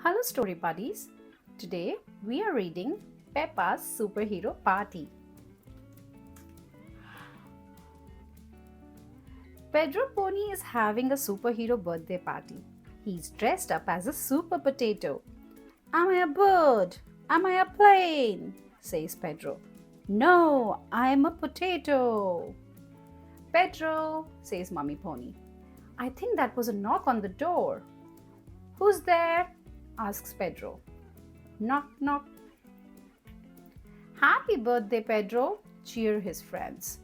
Hello, story buddies. Today we are reading Peppa's Superhero Party. Pedro Pony is having a superhero birthday party. He's dressed up as a super potato. Am I a bird? Am I a plane? Says Pedro. No, I am a potato. Pedro, says Mummy Pony. I think that was a knock on the door. Who's there? Asks Pedro. Knock, knock. Happy birthday, Pedro, cheer his friends.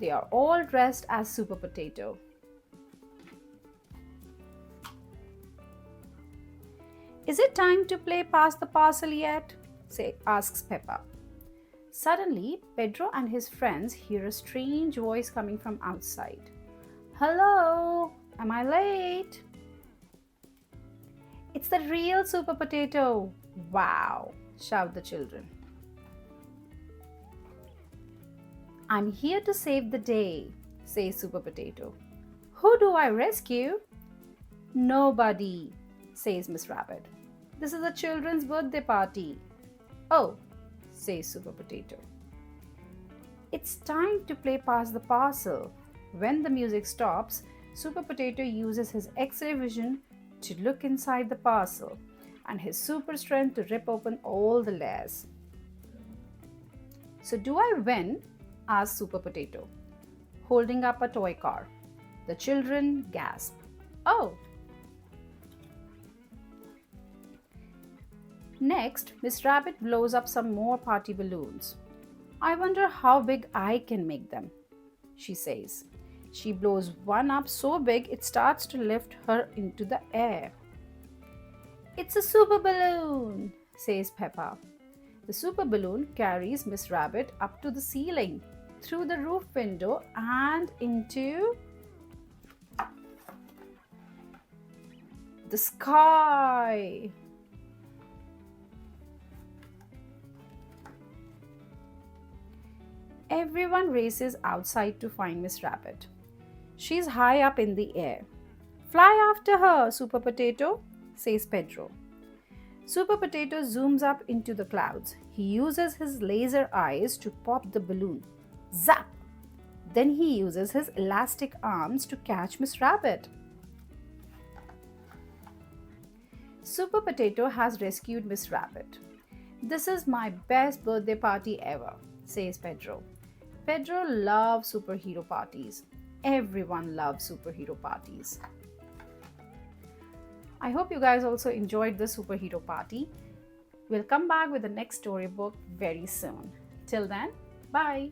They are all dressed as Super Potato. Is it time to play Pass the Parcel yet? Asks Peppa. Suddenly, Pedro and his friends hear a strange voice coming from outside. Hello, am I late? It's the real Super Potato. Wow, shout the children. I'm here to save the day, says Super Potato. Who do I rescue? Nobody, says Miss Rabbit. This is a children's birthday party. Oh, says Super Potato. It's time to play Pass the Parcel. When the music stops, Super Potato uses his X-ray vision to look inside the parcel and his super strength to rip open all the layers. So do I win? Asks Super Potato, holding up a toy car. The children gasp. Oh! Next, Miss Rabbit blows up some more party balloons. I wonder how big I can make them, she says. She blows one up so big it starts to lift her into the air. It's a super balloon, says Peppa. The super balloon carries Miss Rabbit up to the ceiling, through the roof window and into the sky. Everyone races outside to find Miss Rabbit. She's high up in the air. Fly after her, Super Potato, says Pedro. Super Potato zooms up into the clouds. He uses his laser eyes to pop the balloon. Zap! Then he uses his elastic arms to catch Miss Rabbit. Super Potato has rescued Miss Rabbit. This is my best birthday party ever, says Pedro. Pedro loves superhero parties. Everyone loves superhero parties. I hope you guys also enjoyed the superhero party. We'll come back with the next storybook very soon. Till then, bye.